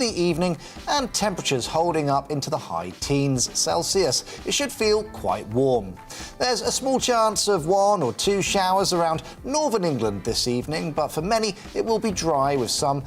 the evening and temperatures holding up into the high teens Celsius. It should feel quite warm. There's a small chance of 1 or 2 showers around northern England this evening, but for many it will be dry with some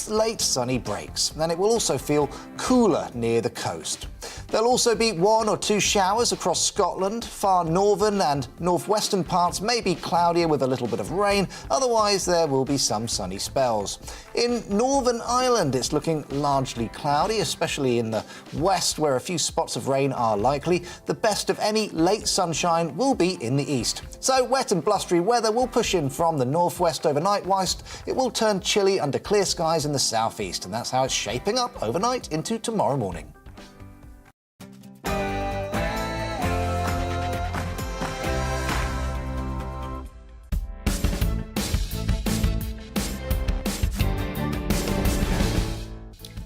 late sunny breaks. And it will also feel cooler near the coast. There'll also be 1 or 2 showers across Scotland. Far northern and northwestern parts may be cloudier with a little bit of rain. Otherwise, there will be some sunny spells. In Northern Ireland, it's looking largely cloudy, especially in the west, where a few spots of rain are likely. The best of any late sunshine will be in the east. So wet and blustery weather will push in from the northwest overnight, whilst it will turn chilly under clear skies in the southeast. And that's how it's shaping up overnight into tomorrow morning.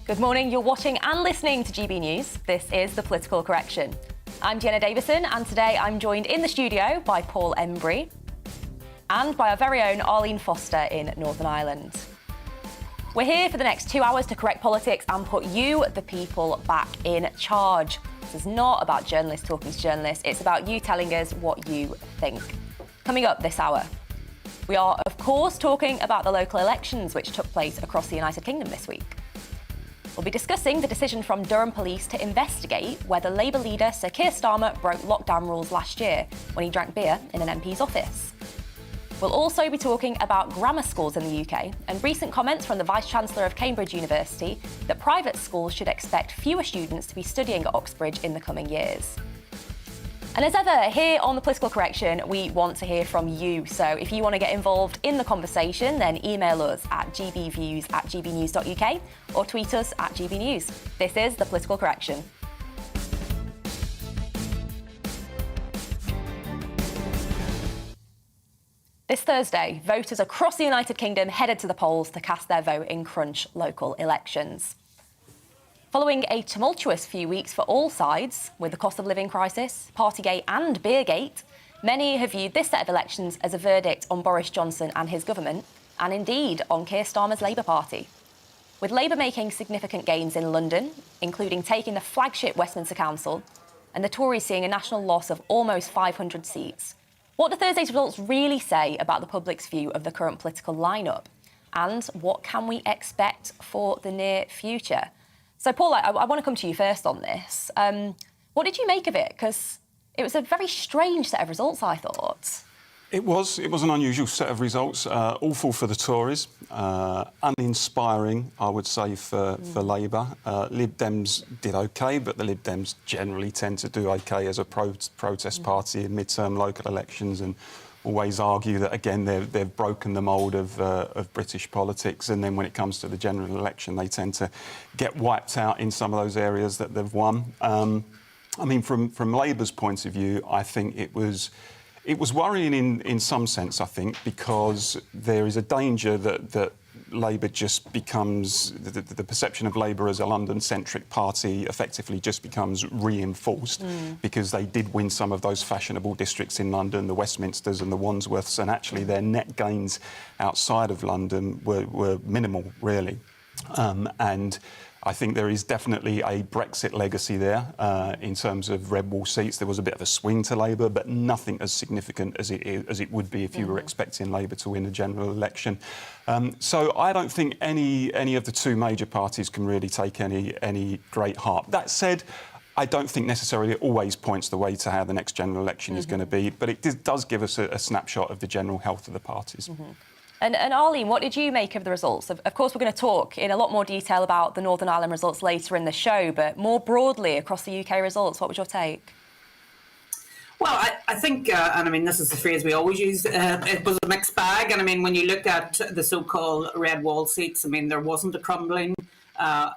Good morning, you're watching and listening to GB News. This is The Political Correction. I'm Jenna Davison, and today I'm joined in the studio by Paul Embry and by our very own Arlene Foster in Northern Ireland. We're here for the next 2 hours to correct politics and put you, the people, back in charge. This is not about journalists talking to journalists, it's about you telling us what you think. Coming up this hour, we are, of course, talking about the local elections which took place across the United Kingdom this week. We'll be discussing the decision from Durham Police to investigate whether Labour leader Sir Keir Starmer broke lockdown rules last year when he drank beer in an MP's office. We'll also be talking about grammar schools in the UK and recent comments from the Vice-Chancellor of Cambridge University that private schools should expect fewer students to be studying at Oxbridge in the coming years. And as ever, here on The Political Correction, we want to hear from you. So if you want to get involved in the conversation, then email us at gbviews@gbnews.uk or tweet us at gbnews. This is The Political Correction. This Thursday, voters across the United Kingdom headed to the polls to cast their vote in crunch local elections. Following a tumultuous few weeks for all sides, with the cost of living crisis, Partygate and Beergate, many have viewed this set of elections as a verdict on Boris Johnson and his government, and indeed on Keir Starmer's Labour Party. With Labour making significant gains in London, including taking the flagship Westminster Council, and the Tories seeing a national loss of almost 500 seats. What do Thursday's results really say about the public's view of the current political lineup? And what can we expect for the near future? So, Paul, I want to come to you first on this. What did you make of it? Because it was a very strange set of results, I thought. It was an unusual set of results, awful for the Tories, uninspiring, I would say, for Labour. Lib Dems did OK, but the Lib Dems generally tend to do OK as a protest party in mid-term local elections and always argue that, again, they've broken the mould of British politics, and then when it comes to the general election, they tend to get wiped out in some of those areas that they've won. I mean, from Labour's point of view, I think it was worrying in some sense, I think, because there is a danger that Labour just becomes, the perception of Labour as a London-centric party effectively just becomes reinforced because they did win some of those fashionable districts in London, the Westminsters and the Wandsworths, and actually their net gains outside of London were minimal, really. And I think there is definitely a Brexit legacy there in terms of red wall seats. There was a bit of a swing to Labour, but nothing as significant as it would be if you were expecting Labour to win a general election. So I don't think any of the two major parties can really take any great heart. That said, I don't think necessarily it always points the way to how the next general election is going to be, but it does give us a snapshot of the general health of the parties. And Arlene, what did you make of the results? Of course, we're going to talk in a lot more detail about the Northern Ireland results later in the show, but more broadly across the UK results, what was your take? Well, I think, and I mean, this is the phrase we always use, it was a mixed bag. And I mean, when you look at the so-called red wall seats, I mean, there wasn't a crumbling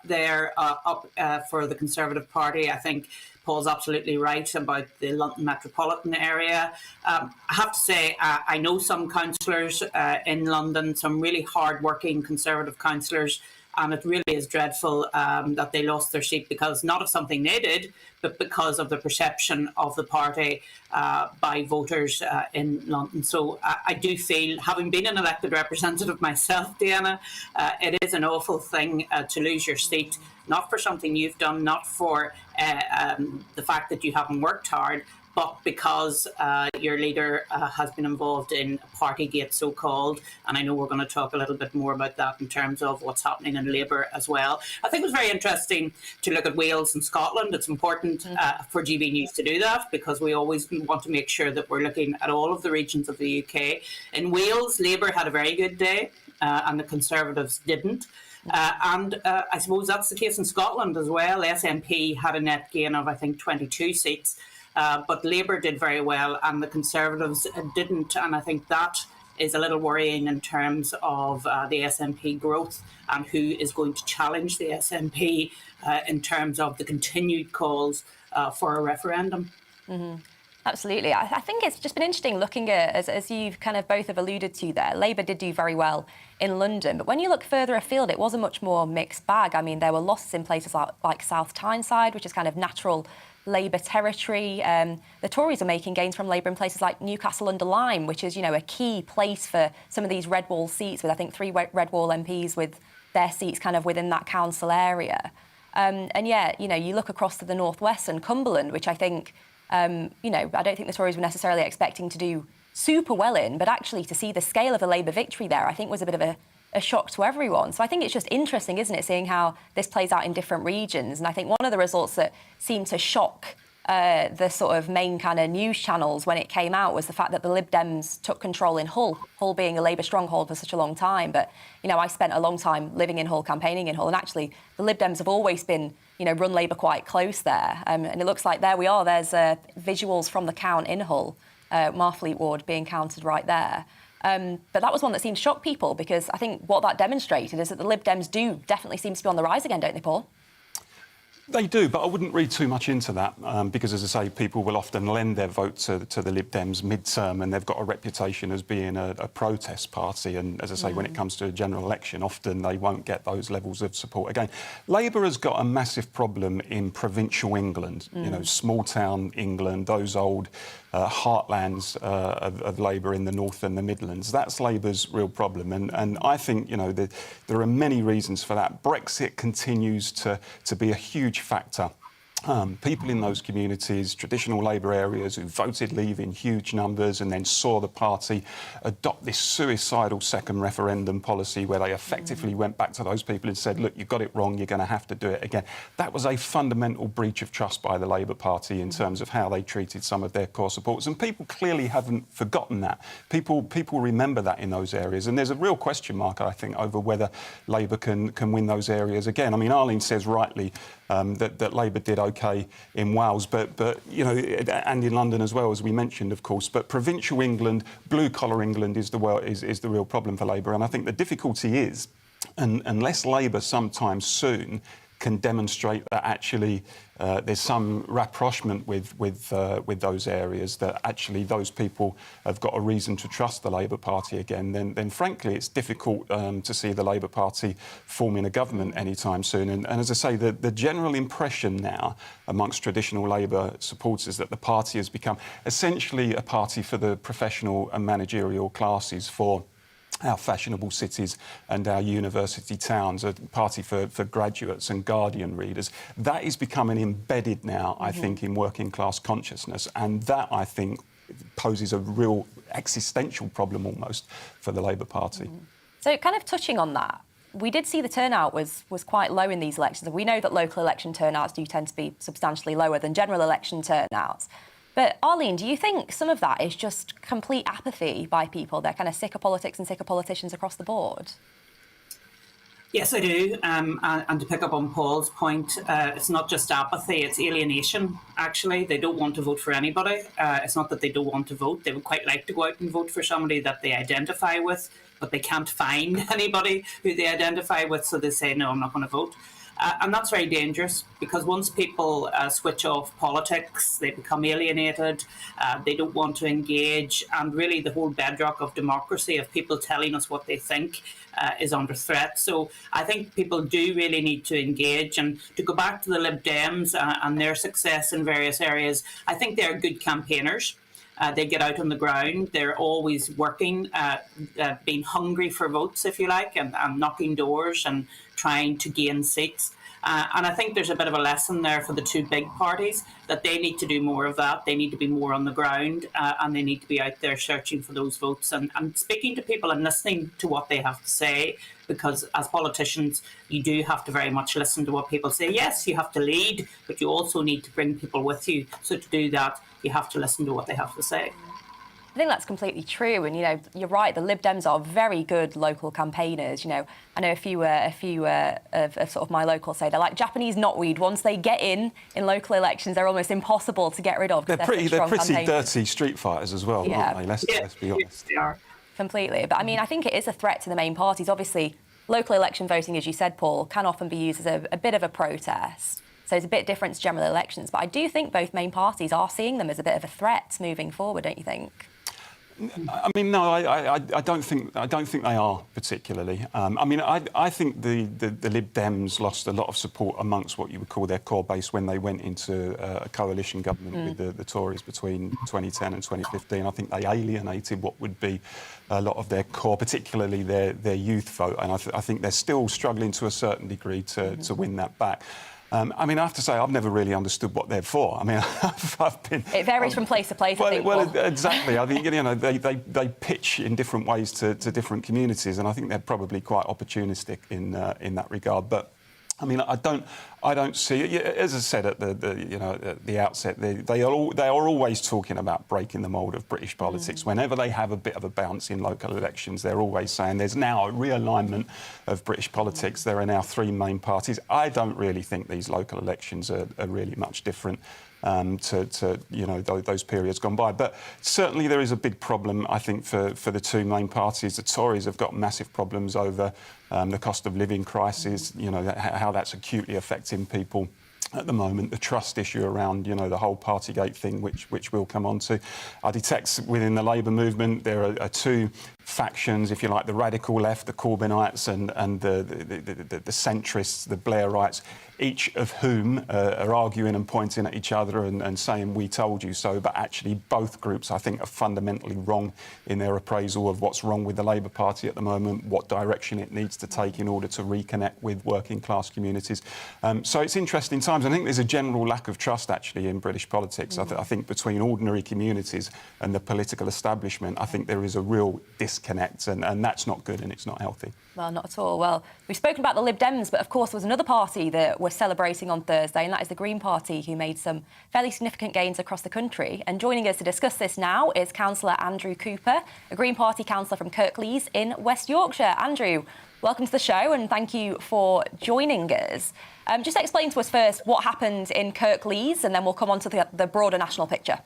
there up for the Conservative Party. I think Paul's absolutely right about the London metropolitan area. I have to say, I know some councillors in London, some really hard-working Conservative councillors, And it really is dreadful that they lost their seat because not of something they did, but because of the perception of the party by voters in London. So I do feel, having been an elected representative myself, Diana, it is an awful thing to lose your seat, not for something you've done, not for the fact that you haven't worked hard, but because your leader has been involved in Partygate, so-called, and I know we're going to talk a little bit more about that in terms of what's happening in Labour as well. I think it was very interesting to look at Wales and Scotland. It's important for GB News to do that because we always want to make sure that we're looking at all of the regions of the UK. In Wales, Labour had a very good day and the Conservatives didn't. And I suppose that's the case in Scotland as well. SNP had a net gain of, I think, 22 seats. But Labour did very well and the Conservatives didn't. And I think that is a little worrying in terms of the SNP growth and who is going to challenge the SNP in terms of the continued calls for a referendum. Mm-hmm. Absolutely. I think it's just been interesting looking at, as you've kind of both have alluded to there, Labour did do very well in London. But when you look further afield, it was a much more mixed bag. I mean, there were losses in places like South Tyneside, which is kind of natural Labour territory. The Tories are making gains from Labour in places like Newcastle-under-Lyme, which is, a key place for some of these red wall seats, with I think 3 red wall MPs with their seats kind of within that council area. And yet, you look across to the northwest and Cumberland, which I think, I don't think the Tories were necessarily expecting to do super well in, but actually to see the scale of the Labour victory there, I think was a bit of a shock to everyone. So I think it's just interesting, isn't it, seeing how this plays out in different regions. And I think one of the results that seemed to shock the sort of main kind of news channels when it came out was the fact that the Lib Dems took control in Hull being a Labour stronghold for such a long time. But, I spent a long time living in Hull, campaigning in Hull, and actually the Lib Dems have always been, run Labour quite close there. And it looks like there we are. There's visuals from the count in Hull, Marfleet ward being counted right there. But that was one that seemed to shock people because I think what that demonstrated is that the Lib Dems do definitely seem to be on the rise again, don't they, Paul? They do, but I wouldn't read too much into that because, as I say, people will often lend their vote to the Lib Dems mid-term and they've got a reputation as being a protest party. And, as I say, when it comes to a general election, often they won't get those levels of support again. Labour has got a massive problem in provincial England, small-town England, those old heartlands of Labour in the North and the Midlands. That's Labour's real problem. And I think, there are many reasons for that. Brexit continues to be a huge factor. People in those communities, traditional Labour areas, who voted Leave in huge numbers and then saw the party adopt this suicidal second referendum policy where they effectively went back to those people and said, look, you got it wrong, you're going to have to do it again. That was a fundamental breach of trust by the Labour Party in terms of how they treated some of their core supporters. And people clearly haven't forgotten that. People remember that in those areas. And there's a real question mark, I think, over whether Labour can win those areas again. I mean, Arlene says rightly that Labour did OK in Wales, but and in London as well, as we mentioned, of course. But provincial England, blue-collar England is the real problem for Labour. And I think the difficulty is, unless Labour sometime soon can demonstrate that actually there's some rapprochement with those areas, that actually those people have got a reason to trust the Labour Party again, then frankly it's difficult to see the Labour Party forming a government anytime soon. And as I say, the general impression now amongst traditional Labour supporters is that the party has become essentially a party for the professional and managerial classes, for our fashionable cities and our university towns, a party for graduates and Guardian readers. That is becoming embedded now, I think, in working class consciousness. And that, I think, poses a real existential problem almost for the Labour Party. So kind of touching on that, we did see the turnout was quite low in these elections. We know that local election turnouts do tend to be substantially lower than general election turnouts. But Arlene, do you think some of that is just complete apathy by people? They're kind of sick of politics and sick of politicians across the board? Yes, I do. And to pick up on Paul's point, it's not just apathy, it's alienation, actually. They don't want to vote for anybody. It's not that they don't want to vote. They would quite like to go out and vote for somebody that they identify with, but they can't find anybody who they identify with, so they say, no, I'm not going to vote. And that's very dangerous, because once people switch off politics, they become alienated, they don't want to engage, and really the whole bedrock of democracy, of people telling us what they think, is under threat. So I think people do really need to engage. And to go back to the Lib Dems and their success in various areas, I think they're good campaigners. They get out on the ground. They're always working, being hungry for votes, if you like, and knocking doors and trying to gain seats. And I think there's a bit of a lesson there for the two big parties, that they need to do more of that. They need to be more on the ground, and they need to be out there searching for those votes and speaking to people and listening to what they have to say. Because as politicians, you do have to very much listen to what people say. Yes, you have to lead, but you also need to bring people with you. So to do that, you have to listen to what they have to say. I think that's completely true, and you're right. The Lib Dems are very good local campaigners. I know a few of sort of my locals say they're like Japanese knotweed. Once they get in local elections, they're almost impossible to get rid of. They're pretty dirty street fighters as well, aren't they? Let's be honest. Yes, they are. Completely, but I think it is a threat to the main parties. Obviously, local election voting, as you said, Paul, can often be used as a bit of a protest. So it's a bit different to general elections. But I do think both main parties are seeing them as a bit of a threat moving forward, don't you think? No, I don't think they are particularly. I think the Lib Dems lost a lot of support amongst what you would call their core base when they went into a coalition government with the Tories between 2010 and 2015. I think they alienated what would be a lot of their core, particularly their youth vote, and I think they're still struggling to a certain degree to win that back. I have to say, I've never really understood what they're for. I've been... It varies from place to place, I think. Well, exactly. I think, they pitch in different ways to different communities, and I think they're probably quite opportunistic in that regard. But I don't see, as I said at the outset, they are always talking about breaking the mould of British politics. Whenever they have a bit of a bounce in local elections, they're always saying there's now a realignment of British politics. There are now three main parties. I don't really think these local elections are really much different to those periods gone by. But certainly there is a big problem, I think, for the two main parties. The Tories have got massive problems over the cost of living crisis, how that's acutely affecting people at the moment, the trust issue around, the whole Partygate thing, which we'll come on to. I detect within the Labour movement there are two factions, if you like, the radical left, the Corbynites, and the centrists, the Blairites, each of whom are arguing and pointing at each other and saying, we told you so. But actually both groups, I think, are fundamentally wrong in their appraisal of what's wrong with the Labour Party at the moment, what direction it needs to take in order to reconnect with working class communities. So it's interesting times. I think there's a general lack of trust, actually, in British politics. I think between ordinary communities and the political establishment, I think there is a real disconnect, and that's not good and it's not healthy. Well, not at all. Well, we've spoken about the Lib Dems, but of course there was another party that we're celebrating on Thursday, and that is the Green Party, who made some fairly significant gains across the country. And joining us to discuss this now is Councillor Andrew Cooper, a Green Party councillor from Kirklees in West Yorkshire. Andrew, welcome to the show and thank you for joining us. Just explain to us first what happened in Kirklees, and then we'll come on to the broader national picture.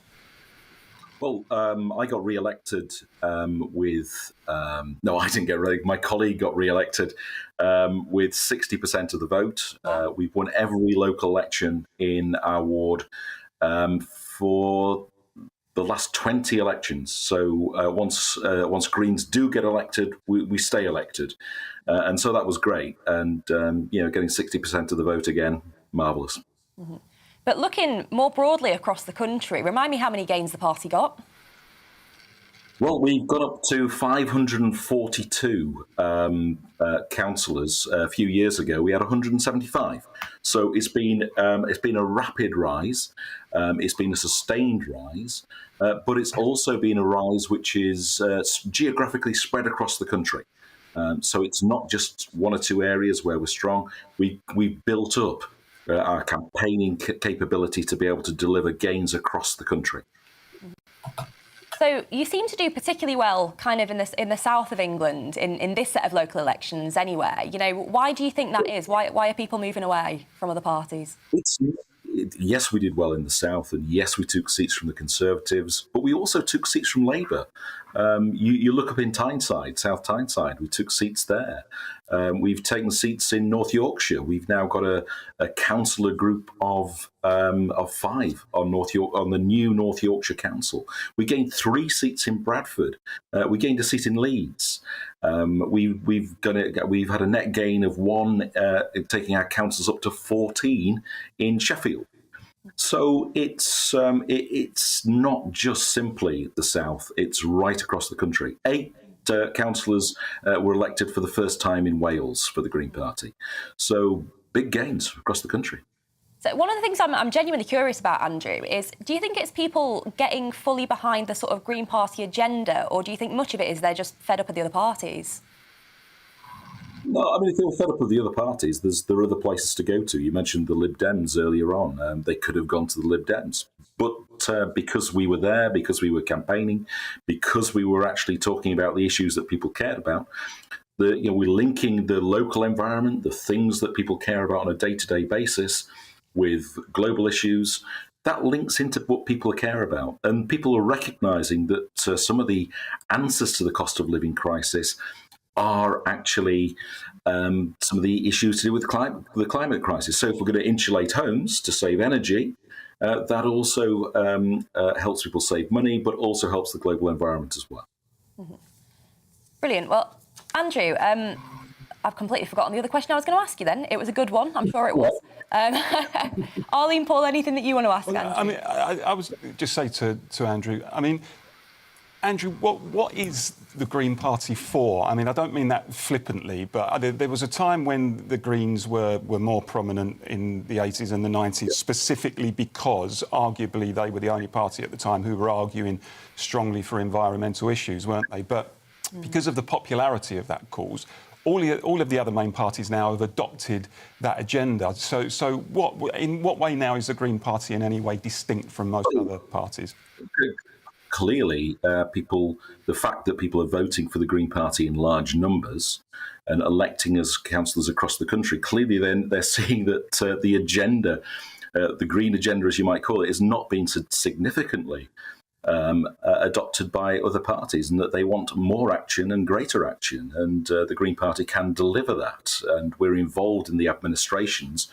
Well, I got re-elected with... no, I didn't get re-elected. My colleague got re-elected with 60% of the vote. We've won every local election in our ward for the last 20 elections. So once Greens do get elected, we stay elected. And so that was great. And, getting 60% of the vote again, marvellous. Mm-hmm. But looking more broadly across the country, remind me how many gains the party got? Well, we've got up to 542 councillors. A few years ago, we had 175. So it's been a rapid rise. It's been a sustained rise, but it's also been a rise which is geographically spread across the country. So it's not just one or two areas where we're strong. We built up our campaigning capability to be able to deliver gains across the country. So you seem to do particularly well kind of in the south of England, in this set of local elections anyway. Why do you think that is? Why are people moving away from other parties? Yes, we did well in the south, and yes, we took seats from the Conservatives, but we also took seats from Labour. You look up in Tyneside, South Tyneside, we took seats there. We've taken seats in North Yorkshire. We've now got a councillor group of 5 on the new North Yorkshire Council. We gained 3 seats in Bradford. We gained a seat in Leeds. We've had a net gain of 1, taking our councils up to 14 in Sheffield. So it's not just simply the south; it's right across the country. 8 councillors were elected for the first time in Wales for the Green Party. So big gains across the country. So one of the things I'm genuinely curious about, Andrew, is do you think it's people getting fully behind the sort of Green Party agenda, or do you think much of it is they're just fed up with the other parties? No, I mean, if they were fed up with the other parties, there are other places to go to. You mentioned the Lib Dems earlier on. They could have gone to the Lib Dems. But because we were there, because we were campaigning, because we were actually talking about the issues that people cared about, we're linking the local environment, the things that people care about on a day-to-day basis with global issues. That links into what people care about. And people are recognising that some of the answers to the cost of living crisis are actually some of the issues to do with the climate crisis. So if we're going to insulate homes to save energy, that also helps people save money, but also helps the global environment as well. Mm-hmm. Brilliant. Well, Andrew, I've completely forgotten the other question I was going to ask you then. It was a good one, I'm sure it was. Arlene, Paul, anything that you want to ask Andrew? I mean, I was just say to Andrew, I mean, Andrew, what is the Green Party for? I mean, I don't mean that flippantly, but there was a time when the Greens were more prominent in the 80s and the 90s, specifically because, arguably, they were the only party at the time who were arguing strongly for environmental issues, weren't they? But because of the popularity of that cause, all of the other main parties now have adopted that agenda. So in what way now is the Green Party in any way distinct from most other parties? Clearly, the fact that people are voting for the Green Party in large numbers and electing as councillors across the country, clearly then they're seeing that the agenda, the green agenda, as you might call it, is not being significantly adopted by other parties, and that they want more action and greater action. And the Green Party can deliver that. And we're involved in the administrations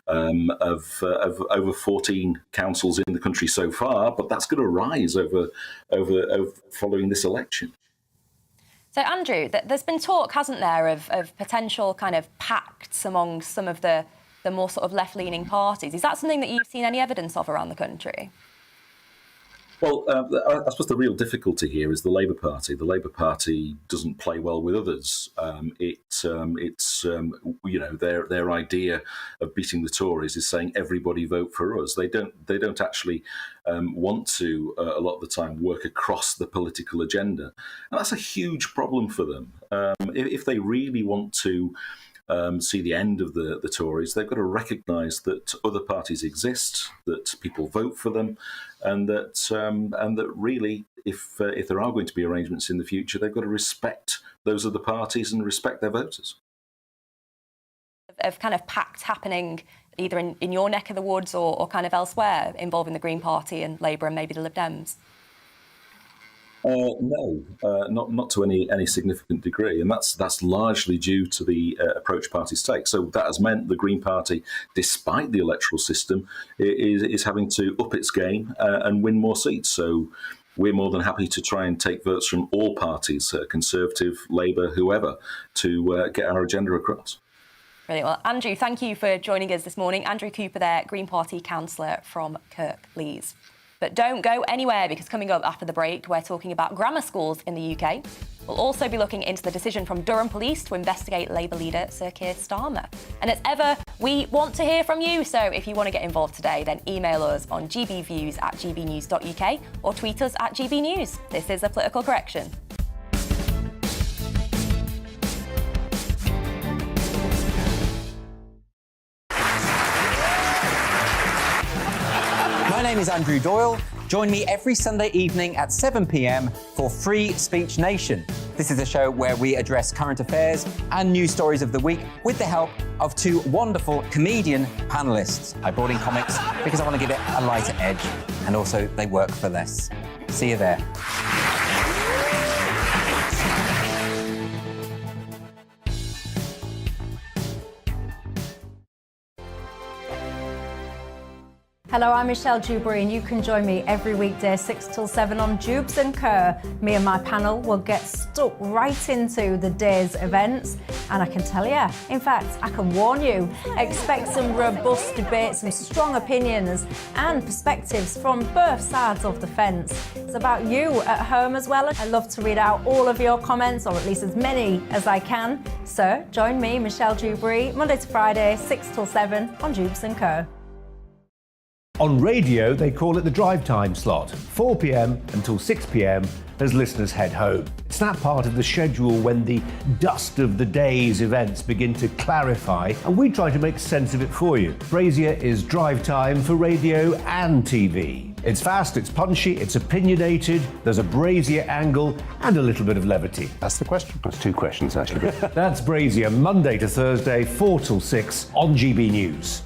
of over 14 councils in the country so far, but that's going to rise over following this election. So, Andrew, there's been talk, hasn't there, of potential kind of pacts among some of the more sort of left-leaning parties. Is that something that you've seen any evidence of around the country? Well, I suppose the real difficulty here is the Labour Party. The Labour Party doesn't play well with others. It's their idea of beating the Tories is saying everybody vote for us. They don't actually want to a lot of the time work across the political agenda, and that's a huge problem for them. If they really want to see the end of the Tories, they've got to recognise that other parties exist, that people vote for them, and that really, if there are going to be arrangements in the future, they've got to respect those other parties and respect their voters. Of kind of pacts happening either in your neck of the woods or kind of elsewhere involving the Green Party and Labour and maybe the Lib Dems? No, not to any significant degree, and that's largely due to the approach parties take. So that has meant the Green Party, despite the electoral system, is having to up its game and win more seats. So we're more than happy to try and take votes from all parties, Conservative, Labour, whoever, to get our agenda across. Brilliant. Well, Andrew, thank you for joining us this morning. Andrew Cooper there, Green Party councillor from Kirklees. But don't go anywhere, because coming up after the break, we're talking about grammar schools in the UK. We'll also be looking into the decision from Durham Police to investigate Labour leader Sir Keir Starmer. And as ever, we want to hear from you. So if you want to get involved today, then email us on gbviews@gbnews.uk or tweet us at gbnews. This is The Political Correction. My name is Andrew Doyle. Join me every Sunday evening at 7 p.m. for Free Speech Nation. This is a show where we address current affairs and news stories of the week with the help of 2 wonderful comedian panellists. I brought in comics because I want to give it a lighter edge, and also they work for less. See you there. Hello, I'm Michelle Dewberry, and you can join me every weekday 6 till 7 on Jubes and Kerr. Me and my panel will get stuck right into the day's events, and I can tell you, in fact, I can warn you, expect some robust debates, some strong opinions and perspectives from both sides of the fence. It's about you at home as well. I love to read out all of your comments, or at least as many as I can. So join me, Michelle Dewberry, Monday to Friday, 6 till 7 on Jubes and Kerr. On radio, they call it the drive time slot, 4 p.m. until 6 p.m. as listeners head home. It's that part of the schedule when the dust of the day's events begin to clarify, and we try to make sense of it for you. Brazier is drive time for radio and TV. It's fast, it's punchy, it's opinionated, there's a Brazier angle and a little bit of levity. That's the question. That's two questions, actually. That's Brazier, Monday to Thursday, 4 till 6 on GB News.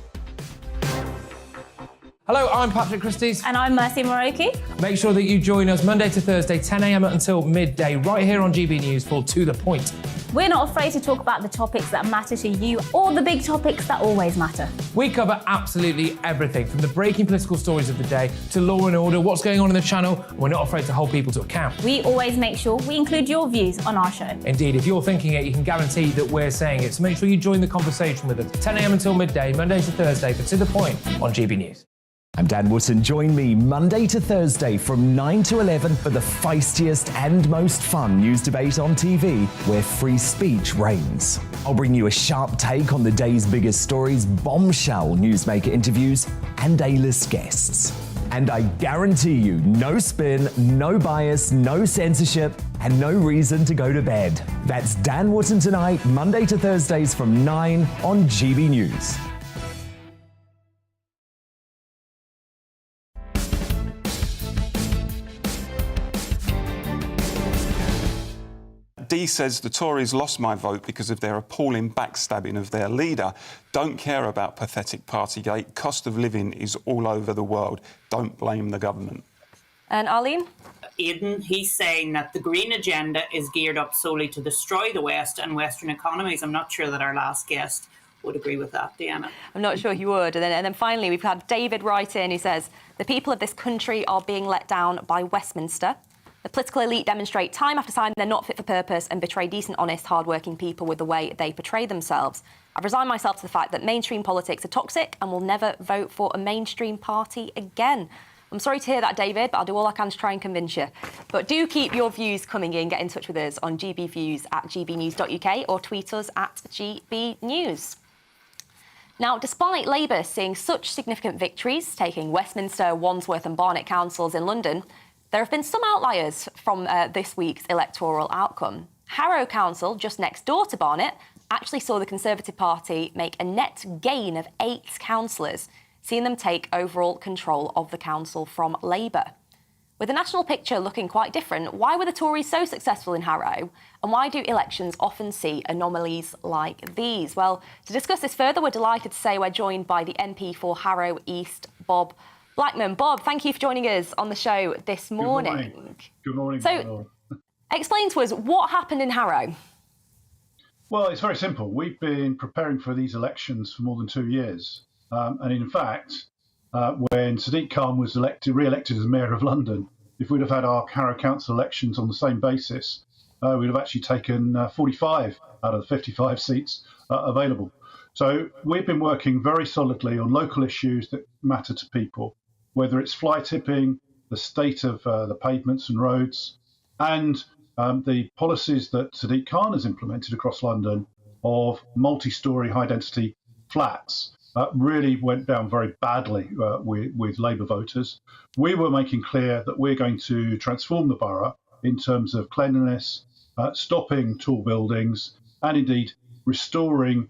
Hello, I'm Patrick Christie's. And I'm Mercy Moroki. Make sure that you join us Monday to Thursday, 10 a.m. until midday, right here on GB News for To The Point. We're not afraid to talk about the topics that matter to you or the big topics that always matter. We cover absolutely everything, from the breaking political stories of the day to law and order, what's going on in the channel. We're not afraid to hold people to account. We always make sure we include your views on our show. Indeed, if you're thinking it, you can guarantee that we're saying it. So make sure you join the conversation with us, 10 a.m. until midday, Monday to Thursday for To The Point on GB News. I'm Dan Wootton. Join me Monday to Thursday from 9 to 11 for the feistiest and most fun news debate on TV, where free speech reigns. I'll bring you a sharp take on the day's biggest stories, bombshell newsmaker interviews, and A-list guests. And I guarantee you, no spin, no bias, no censorship, and no reason to go to bed. That's Dan Wootton tonight, Monday to Thursdays from 9 on GB News. Dee says the Tories lost my vote because of their appalling backstabbing of their leader. Don't care about pathetic Partygate. Cost of living is all over the world. Don't blame the government. And Arlene? Aidan, he's saying that the Green agenda is geared up solely to destroy the West and Western economies. I'm not sure that our last guest would agree with that, Deanna. I'm not sure he would. And then finally, we've had David write in who says, the people of this country are being let down by Westminster. The political elite demonstrate time after time they're not fit for purpose and betray decent, honest, hard-working people with the way they portray themselves. I've resigned myself to the fact that mainstream politics are toxic and will never vote for a mainstream party again. I'm sorry to hear that, David, but I'll do all I can to try and convince you. But do keep your views coming in. Get in touch with us on gbviews@gbnews.uk or tweet us at gbnews. Now, despite Labour seeing such significant victories, taking Westminster, Wandsworth and Barnet councils in London, there have been some outliers from this week's electoral outcome. Harrow Council, just next door to Barnet, actually saw the Conservative Party make a net gain of 8 councillors, seeing them take overall control of the council from Labour. With the national picture looking quite different, why were the Tories so successful in Harrow? And why do elections often see anomalies like these? Well, to discuss this further, we're delighted to say we're joined by the MP for Harrow East, Bob Blackman. Bob, thank you for joining us on the show this morning. Good morning. So, explain to us what happened in Harrow. Well, it's very simple. We've been preparing for these elections for more than 2 years. And in fact, when Sadiq Khan was re-elected as Mayor of London, if we'd have had our Harrow Council elections on the same basis, we'd have actually taken 45 out of the 55 seats available. So we've been working very solidly on local issues that matter to people, whether it's fly tipping, the state of the pavements and roads, and the policies that Sadiq Khan has implemented across London of multi-storey high-density flats. Really went down very badly with Labour voters. We were making clear that we're going to transform the borough in terms of cleanliness, stopping tall buildings, and indeed restoring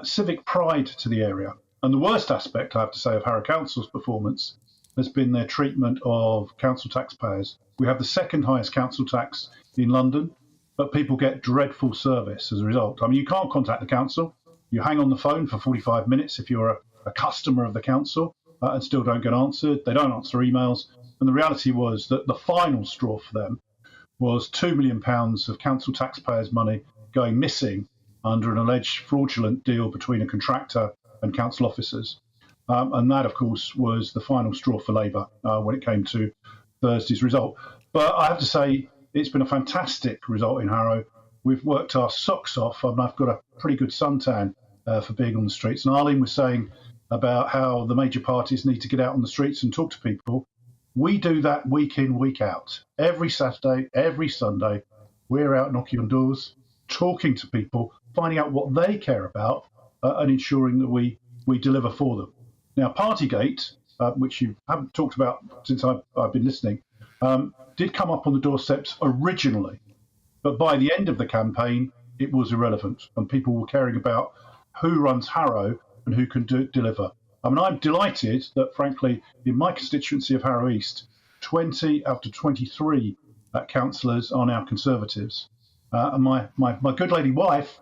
civic pride to the area. And the worst aspect, I have to say, of Harrow Council's performance has been their treatment of council taxpayers. We have the second highest council tax in London, but people get dreadful service as a result. I mean, you can't contact the council. You hang on the phone for 45 minutes if you're a customer of the council and still don't get answered. They don't answer emails. And the reality was that the final straw for them was £2 million of council taxpayers' money going missing under an alleged fraudulent deal between a contractor and council officers. And that, of course, was the final straw for Labour when it came to Thursday's result. But I have to say, it's been a fantastic result in Harrow. We've worked our socks off, and I've got a pretty good suntan for being on the streets. And Arlene was saying about how the major parties need to get out on the streets and talk to people. We do that week in, week out. Every Saturday, every Sunday, we're out knocking on doors, talking to people, finding out what they care about, and ensuring that we deliver for them. Now, Partygate, which you haven't talked about since I've been listening, did come up on the doorsteps originally. But by the end of the campaign, it was irrelevant, and people were caring about who runs Harrow and who can deliver. I mean, I'm delighted that, frankly, in my constituency of Harrow East, 20 out of 23 councillors are now Conservatives. And my good lady wife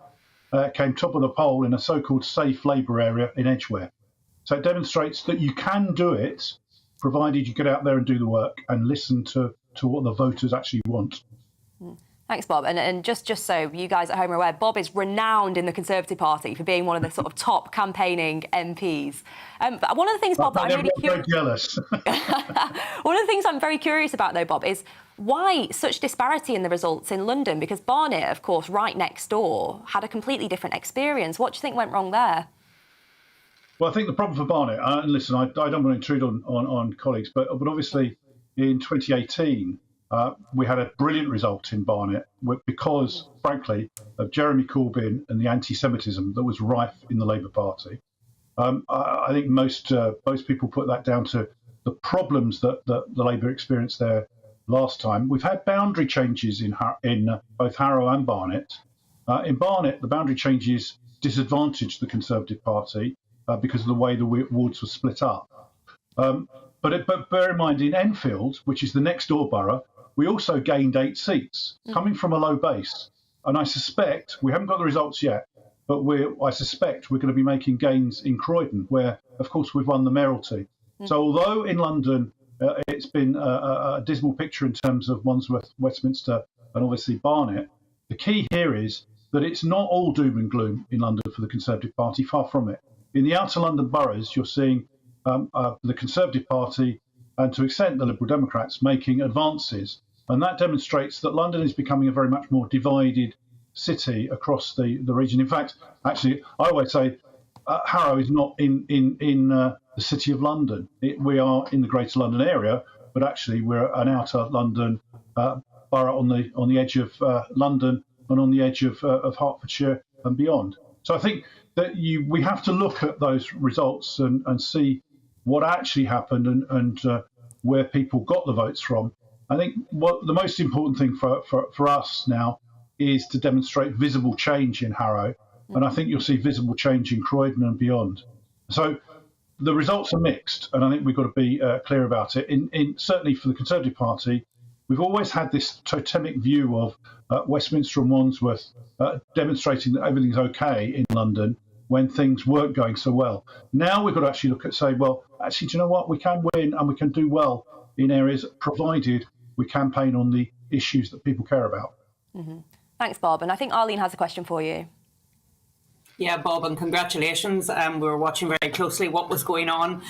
came top of the poll in a so-called safe Labour area in Edgware. So it demonstrates that you can do it, provided you get out there and do the work and listen to what the voters actually want. Thanks, Bob. And just so you guys at home are aware, Bob is renowned in the Conservative Party for being one of the sort of top campaigning MPs. But one of the things, Bob, that I'm really curious. Jealous. One of the things I'm very curious about, though, Bob, is why such disparity in the results in London? Because Barnet, of course, right next door, had a completely different experience. What do you think went wrong there? Well, I think the problem for Barnet, and listen, I don't want to intrude on colleagues, but obviously in 2018, we had a brilliant result in Barnet because, frankly, of Jeremy Corbyn and the anti-Semitism that was rife in the Labour Party. I think most people put that down to the problems that the Labour experienced there last time. We've had boundary changes in both Harrow and Barnet. In Barnet, the boundary changes disadvantaged the Conservative Party because of the way the wards were split up. But bear in mind, in Enfield, which is the next door borough, we also gained 8 seats, coming from a low base. And I suspect, we haven't got the results yet, but I suspect we're going to be making gains in Croydon, where, of course, we've won the mayoralty. So although in London it's been a dismal picture in terms of Wandsworth, Westminster, and obviously Barnet, the key here is that it's not all doom and gloom in London for the Conservative Party, far from it. In the outer London boroughs, you're seeing the Conservative Party and, to an extent, the Liberal Democrats making advances. And that demonstrates that London is becoming a very much more divided city across the region. In fact, actually, I always say Harrow is not in the city of London. We are in the Greater London area, but actually we're an outer London borough on the edge of London and on the edge of Hertfordshire and beyond. So I think that we have to look at those results and see what actually happened and where people got the votes from. I think what the most important thing for us now is to demonstrate visible change in Harrow, and I think you'll see visible change in Croydon and beyond. So the results are mixed, and I think we've got to be clear about it. Certainly for the Conservative Party, we've always had this totemic view of Westminster and Wandsworth demonstrating that everything's okay in London when things weren't going so well. Now we've got to actually look at do you know what? We can win and we can do well in areas provided we campaign on the issues that people care about. Mm-hmm. Thanks, Bob. And I think Arlene has a question for you. Yeah, Bob, and congratulations. We were watching very closely what was going on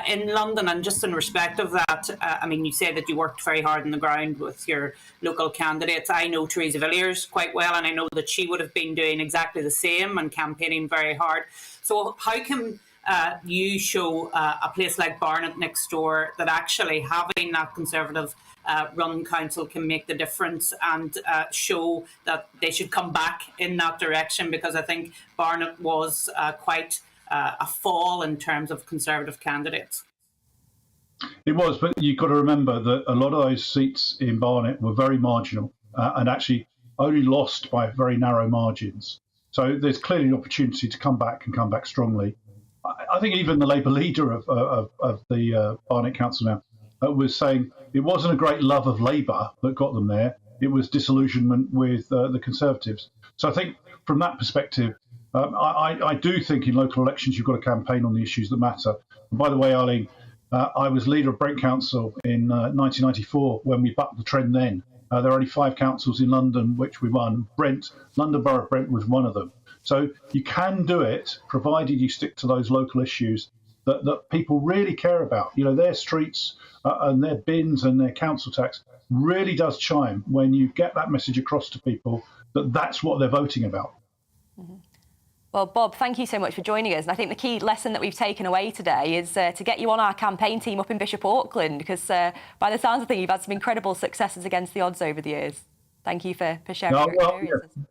in London, and just in respect of that, you say that you worked very hard on the ground with your local candidates. I know Theresa Villiers quite well, and I know that she would have been doing exactly the same and campaigning very hard. So how can you show a place like Barnet next door that actually having that Conservative run council can make the difference and show that they should come back in that direction? Because I think Barnet was quite a fall in terms of Conservative candidates. It was, but you've got to remember that a lot of those seats in Barnet were very marginal and actually only lost by very narrow margins. So there's clearly an opportunity to come back and come back strongly. I think even the Labour leader of the Barnet Council now was saying it wasn't a great love of Labour that got them there. It was disillusionment with the Conservatives. So I think from that perspective, I do think in local elections you've got to campaign on the issues that matter. And by the way, Arlene, I was leader of Brent Council in 1994 when we bucked the trend then. There are only 5 councils in London which we won. London Borough of Brent was one of them. So you can do it, provided you stick to those local issues that people really care about. You know, their streets and their bins and their council tax really does chime when you get that message across to people that that's what they're voting about. Well, Bob, thank you so much for joining us. And I think the key lesson that we've taken away today is to get you on our campaign team up in Bishop Auckland, because by the sounds of things, you've had some incredible successes against the odds over the years. Thank you for sharing your experiences.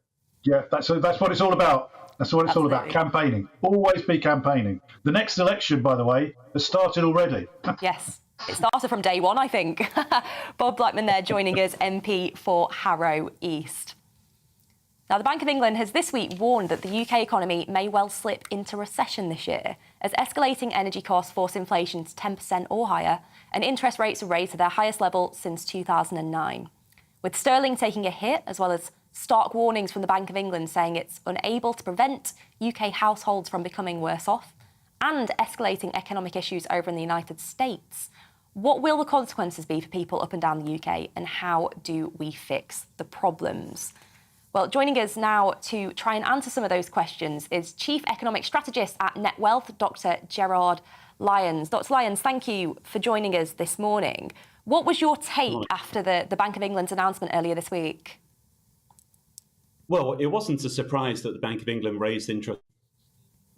Yeah, that's what it's all about. That's what it's all about, campaigning. Always be campaigning. The next election, by the way, has started already. Yes, it started from day one, I think. Bob Blackman there joining us, MP for Harrow East. Now, the Bank of England has this week warned that the UK economy may well slip into recession this year, as escalating energy costs force inflation to 10% or higher, and interest rates are raised to their highest level since 2009. With sterling taking a hit, as well as stark warnings from the Bank of England saying it's unable to prevent UK households from becoming worse off, and escalating economic issues over in the United States, what will the consequences be for people up and down the UK, and how do we fix the problems? Well, joining us now to try and answer some of those questions is Chief Economic Strategist at NetWealth, Dr. Gerard Lyons. Dr. Lyons, thank you for joining us this morning. What was your take after the Bank of England's announcement earlier this week? Well, it wasn't a surprise that the Bank of England raised interest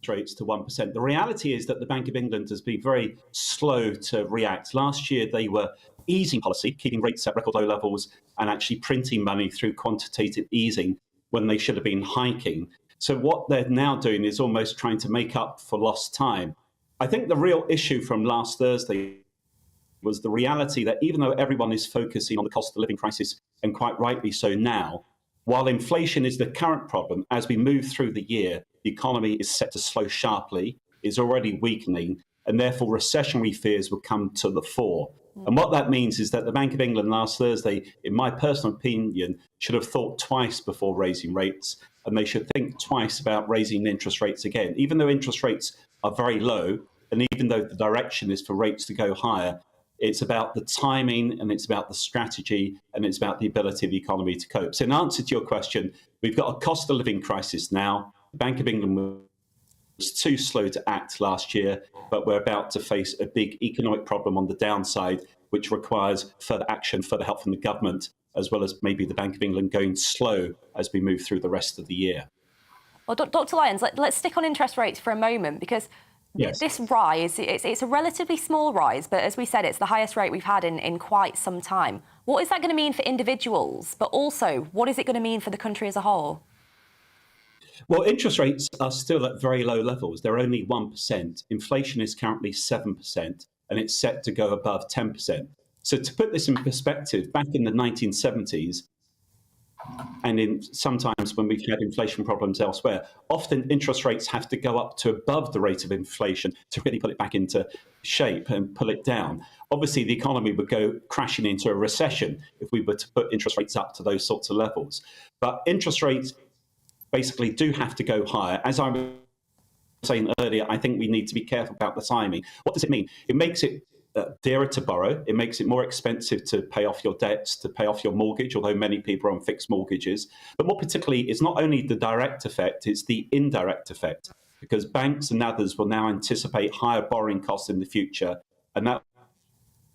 rates to 1%. The reality is that the Bank of England has been very slow to react. Last year, they were easing policy, keeping rates at record low levels and actually printing money through quantitative easing when they should have been hiking. So what they're now doing is almost trying to make up for lost time. I think the real issue from last Thursday was the reality that even though everyone is focusing on the cost of living crisis, and quite rightly so now, while inflation is the current problem, as we move through the year, the economy is set to slow sharply, is already weakening, and therefore recessionary fears will come to the fore. And what that means is that the Bank of England last Thursday, in my personal opinion, should have thought twice before raising rates, and they should think twice about raising interest rates again. Even though interest rates are very low, and even though the direction is for rates to go higher, it's about the timing, and it's about the strategy, and it's about the ability of the economy to cope. So in answer to your question, we've got a cost of living crisis now. The Bank of England was too slow to act last year, but we're about to face a big economic problem on the downside, which requires further action, further help from the government, as well as maybe the Bank of England going slow as we move through the rest of the year. Well, Dr. Lyons, let's stick on interest rates for a moment, because this rise, it's a relatively small rise, but as we said, it's the highest rate we've had in quite some time. What is that going to mean for individuals, but also what is it going to mean for the country as a whole? Well, interest rates are still at very low levels. They're only 1%. Inflation is currently 7%, and it's set to go above 10%. So to put this in perspective, back in the 1970s, and in sometimes when we've had inflation problems elsewhere, often interest rates have to go up to above the rate of inflation to really put it back into shape and pull it down. Obviously, the economy would go crashing into a recession if we were to put interest rates up to those sorts of levels. But interest rates basically do have to go higher. As I was saying earlier, I think we need to be careful about the timing. What does it mean? It makes it dearer to borrow. It makes it more expensive to pay off your debts, to pay off your mortgage, although many people are on fixed mortgages. But more particularly, it's not only the direct effect, it's the indirect effect, because banks and others will now anticipate higher borrowing costs in the future, and that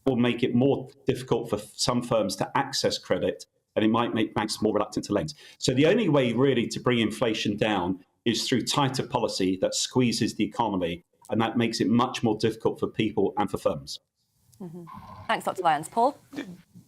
will make it more difficult for some firms to access credit, and it might make banks more reluctant to lend. So the only way really to bring inflation down is through tighter policy that squeezes the economy, and that makes it much more difficult for people and for firms. Thanks, Dr. Lyons. Paul?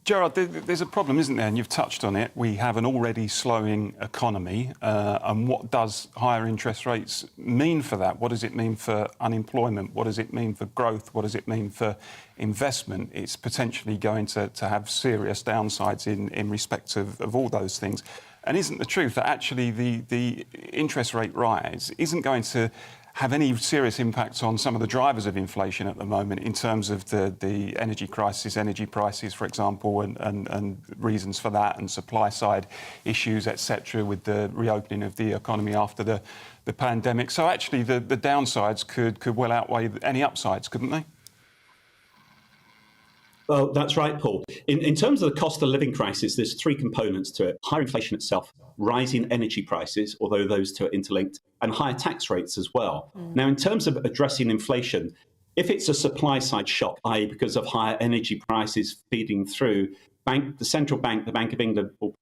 Gerard, there's a problem, isn't there? And you've touched on it. We have an already slowing economy. And what does higher interest rates mean for that? What does it mean for unemployment? What does it mean for growth? What does it mean for investment? It's potentially going to have serious downsides in respect of all those things. And isn't the truth that actually the interest rate rise isn't going to have any serious impacts on some of the drivers of inflation at the moment in terms of the energy crisis, energy prices, for example, and reasons for that, and supply side issues, etc., with the reopening of the economy after the pandemic. So actually the downsides could well outweigh any upsides, couldn't they? Well, that's right, Paul. In terms of the cost of living crisis, there's three components to it. Higher inflation itself, rising energy prices, although those two are interlinked, and higher tax rates as well. Now, in terms of addressing inflation, If it's a supply side shock, i.e. because of higher energy prices feeding through, the central bank, the Bank of England, will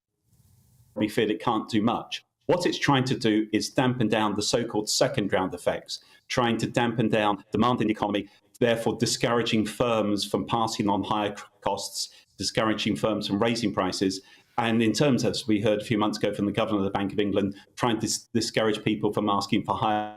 probably feel it can't do much. What it's trying to do is dampen down the so-called second round effects, trying to dampen down demand in the economy, therefore discouraging firms from passing on higher costs, discouraging firms from raising prices. And in terms, as we heard a few months ago from the Governor of the Bank of England, trying to discourage people from asking for higher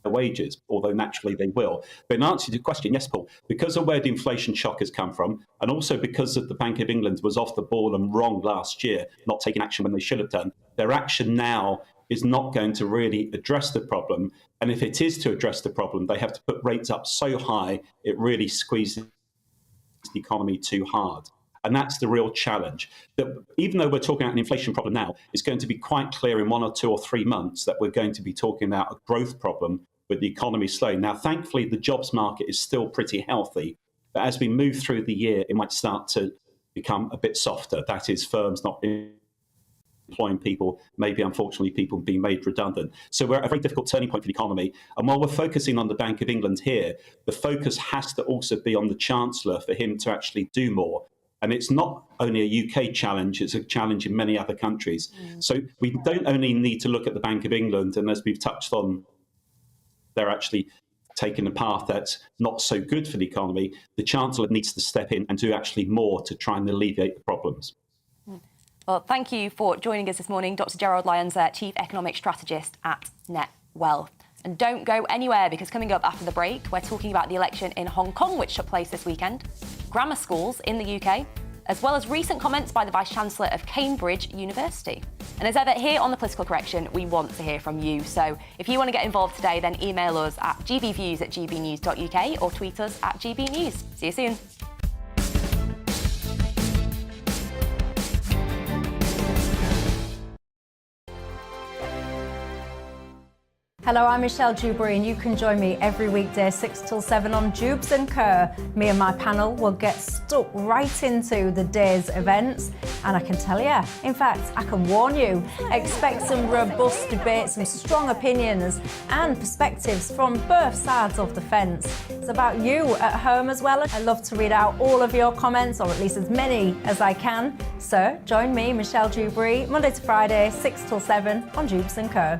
wages, although naturally they will. But in answer to your question, yes, Paul, because of where the inflation shock has come from, and also because of the Bank of England was off the ball and wrong last year, not taking action when they should have done, their action now is not going to really address the problem. And if it is to address the problem, they have to put rates up so high, it really squeezes the economy too hard. And that's the real challenge. That even though we're talking about an inflation problem now, it's going to be quite clear in 1 or 2 or 3 months that we're going to be talking about a growth problem with the economy slowing. Now, thankfully, the jobs market is still pretty healthy. But as we move through the year, it might start to become a bit softer. That is, firms not employing people, maybe unfortunately people being made redundant. So we're at a very difficult turning point for the economy. And while we're focusing on the Bank of England here, the focus has to also be on the Chancellor for him to actually do more. And it's not only a UK challenge, it's a challenge in many other countries. So we don't only need to look at the Bank of England, and as we've touched on, they're actually taking a path that's not so good for the economy. The Chancellor needs to step in and do actually more to try and alleviate the problems. Well, thank you for joining us this morning, Dr. Gerald Lyons, Chief Economic Strategist at Net Wealth. And don't go anywhere, because coming up after the break, we're talking about the election in Hong Kong, which took place this weekend, grammar schools in the UK, as well as recent comments by the Vice-Chancellor of Cambridge University. And as ever, here on The Political Correction, we want to hear from you. So if you want to get involved today, then email us at gbviews@gbnews.uk or tweet us at gbnews. See you soon. Hello, I'm Michelle Dewberry, and you can join me every weekday 6 till 7 on Jubes and Kerr. Me and my panel will get stuck right into the day's events, and I can tell you, in fact, I can warn you, expect some robust debates, some strong opinions and perspectives from both sides of the fence. It's about you at home as well. I love to read out all of your comments, or at least as many as I can. So join me, Michelle Dewberry, Monday to Friday, 6 till 7 on Jubes and Kerr.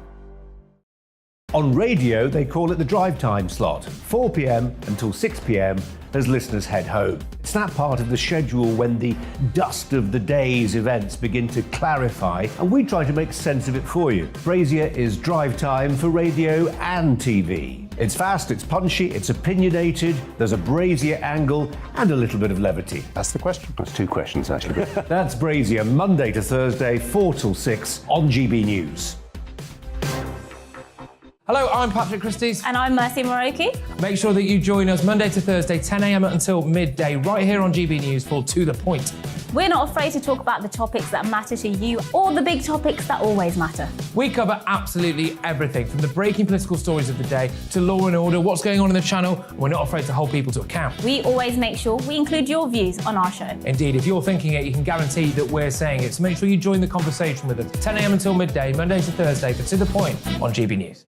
On radio, they call it the drive time slot, 4 p.m. until 6 p.m. as listeners head home. It's that part of the schedule when the dust of the day's events begin to clarify, and we try to make sense of it for you. Brazier is drive time for radio and TV. It's fast, it's punchy, it's opinionated, there's a Brazier angle and a little bit of levity. That's the question. That's 2 questions, actually. That's Brazier, Monday to Thursday, 4 till 6 on GB News. Hello, I'm Patrick Christie's. And I'm Mercy Moroki. Make sure that you join us Monday to Thursday, 10 a.m. until midday, right here on GB News for To The Point. We're not afraid to talk about the topics that matter to you, or the big topics that always matter. We cover absolutely everything, from the breaking political stories of the day to law and order, what's going on in the channel. We're not afraid to hold people to account. We always make sure we include your views on our show. Indeed, if you're thinking it, you can guarantee that we're saying it. So make sure you join the conversation with us, 10 a.m. until midday, Monday to Thursday, for To The Point on GB News.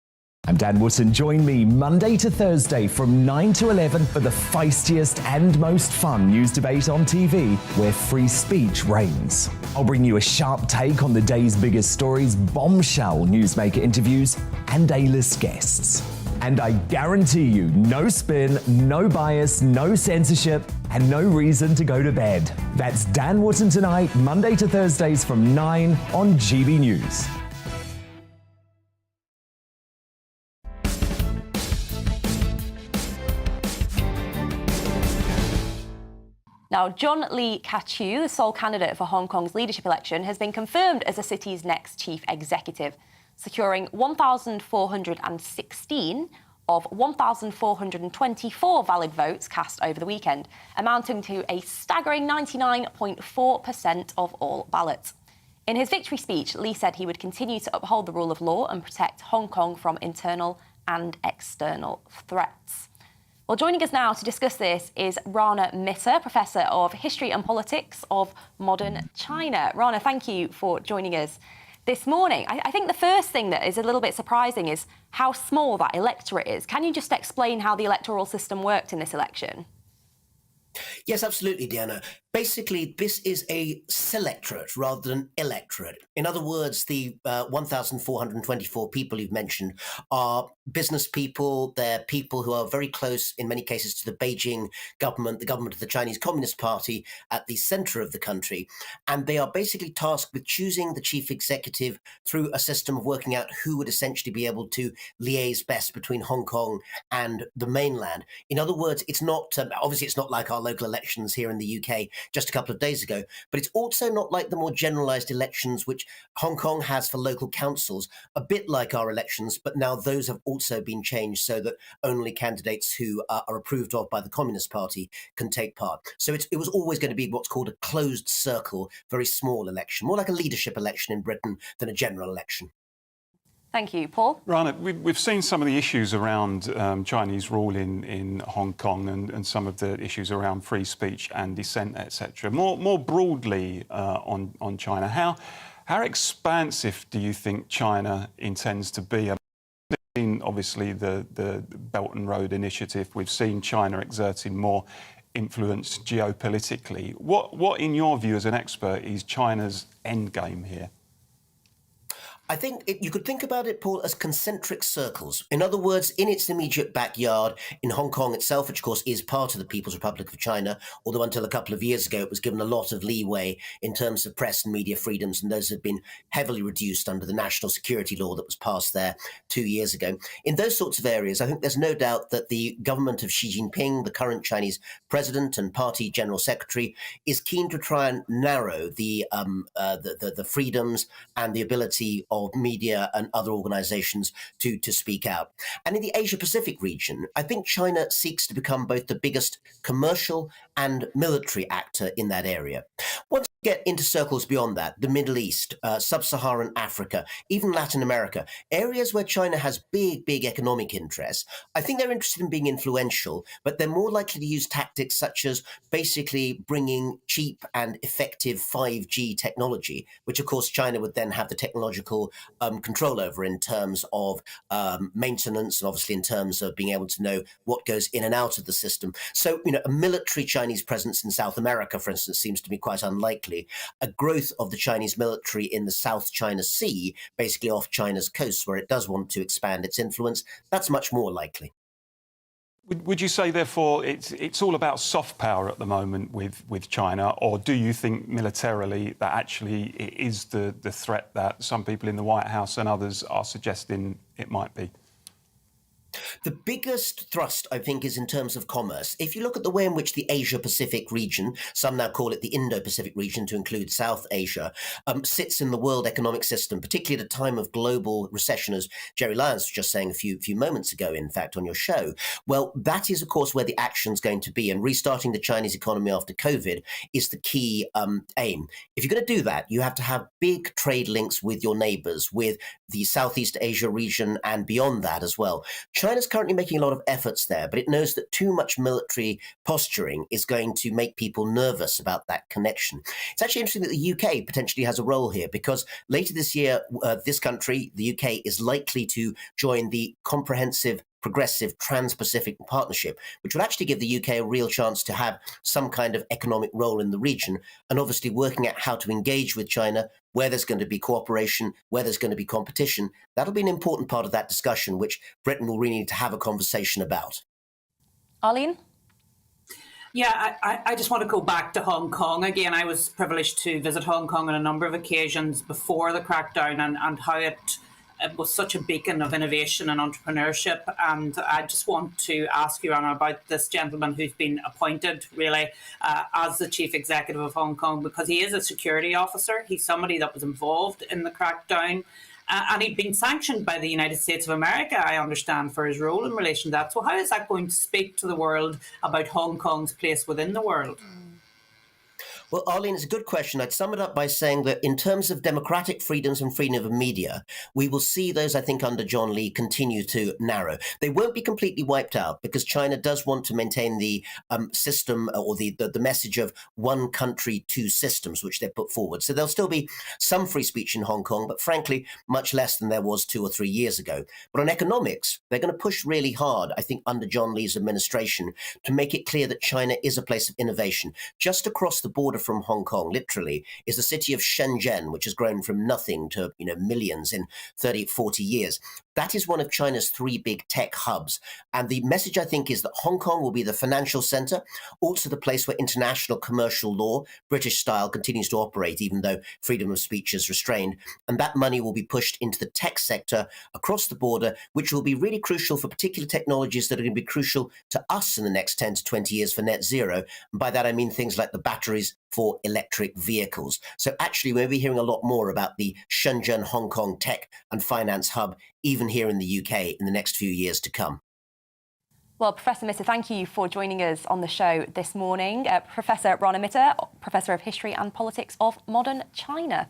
I'm Dan Wootton. Join me Monday to Thursday from 9 to 11 for the feistiest and most fun news debate on TV, where free speech reigns. I'll bring you a sharp take on the day's biggest stories, bombshell newsmaker interviews, and A-list guests. And I guarantee you, no spin, no bias, no censorship, and no reason to go to bed. That's Dan Wootton tonight, Monday to Thursdays from 9 on GB News. Now, John Lee Ka-chiu, the sole candidate for Hong Kong's leadership election, has been confirmed as the city's next chief executive, securing 1,416 of 1,424 valid votes cast over the weekend, amounting to a staggering 99.4% of all ballots. In his victory speech, Lee said he would continue to uphold the rule of law and protect Hong Kong from internal and external threats. Well, joining us now to discuss this is Rana Mitter, Professor of History and Politics of Modern China. Rana, thank you for joining us. this morning. I think the first thing that is a little bit surprising is how small that electorate is. Can you just explain how the electoral system worked in this election? Yes, absolutely, Diana. Basically, this is a selectorate rather than electorate. In other words, the 1,424 people you've mentioned are business people. They're people who are very close, in many cases, to the Beijing government, the government of the Chinese Communist Party at the center of the country. And they are basically tasked with choosing the chief executive through a system of working out who would essentially be able to liaise best between Hong Kong and the mainland. In other words, it's not, obviously, it's not like our local elections here in the UK just a couple of days ago, but it's also not like the more generalized elections which Hong Kong has for local councils, a bit like our elections, but now those have also been changed so that only candidates who are approved of by the Communist Party can take part. So it was always going to be what's called a closed circle, very small election, more like a leadership election in Britain than a general election. Thank you. Paul? Rana, we've seen some of the issues around Chinese rule in Hong Kong and some of the issues around free speech and dissent, etc. More broadly on China, how expansive do you think China intends to be? We've seen, obviously, the Belt and Road Initiative. We've seen China exerting more influence geopolitically. What, in your view as an expert, is China's end game here? I think you could think about it, Paul, as concentric circles. In other words, in its immediate backyard, in Hong Kong itself, which of course is part of the People's Republic of China, although until a couple of years ago it was given a lot of leeway in terms of press and media freedoms, and those have been heavily reduced under the national security law that was passed there 2 years ago. In those sorts of areas, I think there's no doubt that the government of Xi Jinping, the current Chinese president and party general secretary, is keen to try and narrow the freedoms and the ability of media and other organizations to speak out. And in the Asia-Pacific region, I think China seeks to become both the biggest commercial and military actor in that area. Once you get into circles beyond that, the Middle East, Sub-Saharan Africa, even Latin America, areas where China has big economic interests, I think they're interested in being influential, but they're more likely to use tactics such as basically bringing cheap and effective 5G technology, which of course China would then have the technological control over in terms of maintenance and obviously in terms of being able to know what goes in and out of the system. So, a military Chinese presence in South America, for instance, seems to be quite unlikely. A growth of the Chinese military in the South China Sea, basically off China's coast, where it does want to expand its influence, that's much more likely. Would you say, therefore, it's all about soft power at the moment with China, or do you think militarily that actually it is the threat that some people in the White House and others are suggesting it might be? The biggest thrust, I think, is in terms of commerce. If you look at the way in which the Asia-Pacific region, some now call it the Indo-Pacific region to include South Asia, sits in the world economic system, particularly at a time of global recession, as Jerry Lyons was just saying a few moments ago, in fact, on your show. Well, that is, of course, where the action's going to be, and restarting the Chinese economy after COVID is the key aim. If you're going to do that, you have to have big trade links with your neighbors, with the Southeast Asia region and beyond that as well. China's currently making a lot of efforts there, but it knows that too much military posturing is going to make people nervous about that connection. It's actually interesting that the UK potentially has a role here, because later this year, this country, the UK, is likely to join the Comprehensive Progressive Trans-Pacific Partnership, which will actually give the UK a real chance to have some kind of economic role in the region, and obviously working out how to engage with China, where there's going to be cooperation, where there's going to be competition. That'll be an important part of that discussion, which Britain will really need to have a conversation about. Arlene? Yeah, I just want to go back to Hong Kong again. I was privileged to visit Hong Kong on a number of occasions before the crackdown, and how it was such a beacon of innovation and entrepreneurship. And I just want to ask you, Anna, about this gentleman who's been appointed really as the chief executive of Hong Kong, because he is a security officer. He's somebody that was involved in the crackdown. And he'd been sanctioned by the United States of America, I understand, for his role in relation to that. So how is that going to speak to the world about Hong Kong's place within the world? Well, Arlene, it's a good question. I'd sum it up by saying that in terms of democratic freedoms and freedom of media, we will see those, I think, under John Lee continue to narrow. They won't be completely wiped out because China does want to maintain the system or the message of one country, two systems, which they put forward. So there'll still be some free speech in Hong Kong, but frankly, much less than there was 2 or 3 years ago. But on economics, they're going to push really hard, I think, under John Lee's administration to make it clear that China is a place of innovation. Just across the border from Hong Kong, literally, is the city of Shenzhen, which has grown from nothing to millions in 30, 40 years. That is one of China's 3 big tech hubs. And the message, I think, is that Hong Kong will be the financial center, also the place where international commercial law, British style, continues to operate, even though freedom of speech is restrained. And that money will be pushed into the tech sector across the border, which will be really crucial for particular technologies that are going to be crucial to us in the next 10 to 20 years for net zero. And by that, I mean things like the batteries for electric vehicles. So actually, we'll be hearing a lot more about the Shenzhen Hong Kong tech and finance hub, even here in the UK, in the next few years to come. Well, Professor Mitter, thank you for joining us on the show this morning. Professor Rana Mitter, Professor of History and Politics of Modern China.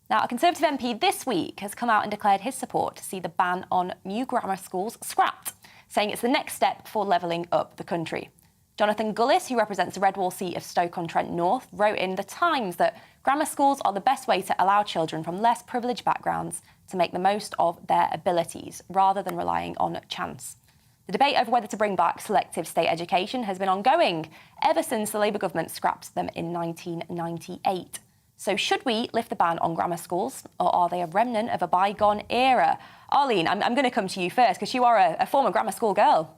Now, a Conservative MP this week has come out and declared his support to see the ban on new grammar schools scrapped, saying it's the next step for levelling up the country. Jonathan Gullis, who represents the Redwall seat of Stoke-on-Trent North, wrote in The Times that grammar schools are the best way to allow children from less privileged backgrounds to make the most of their abilities, rather than relying on chance. The debate over whether to bring back selective state education has been ongoing ever since the Labour government scrapped them in 1998. So should we lift the ban on grammar schools, or are they a remnant of a bygone era? Arlene, I'm going to come to you first, because you are a former grammar school girl.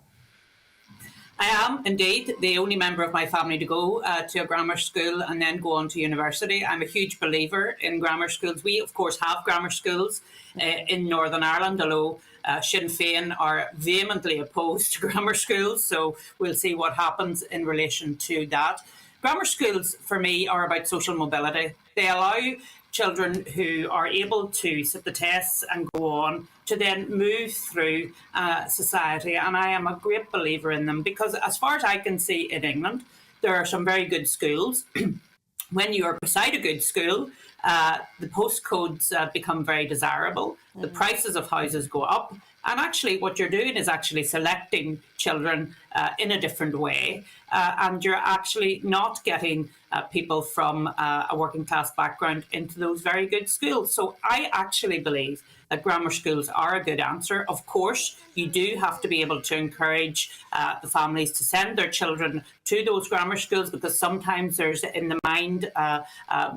I am indeed the only member of my family to go to a grammar school and then go on to university. I'm a huge believer in grammar schools. We, of course, have grammar schools in Northern Ireland, although Sinn Féin are vehemently opposed to grammar schools. So we'll see what happens in relation to that. Grammar schools, for me, are about social mobility. They allow children who are able to sit the tests and go on to then move through society. And I am a great believer in them because, as far as I can see in England, there are some very good schools. When you are beside a good school, the postcodes become very desirable. The prices of houses go up. And actually, what you're doing is actually selecting children in a different way. And you're actually not getting people from a working class background into those very good schools. So I actually believe that grammar schools are a good answer. Of course, you do have to be able to encourage the families to send their children to those grammar schools, because sometimes there's in the mind,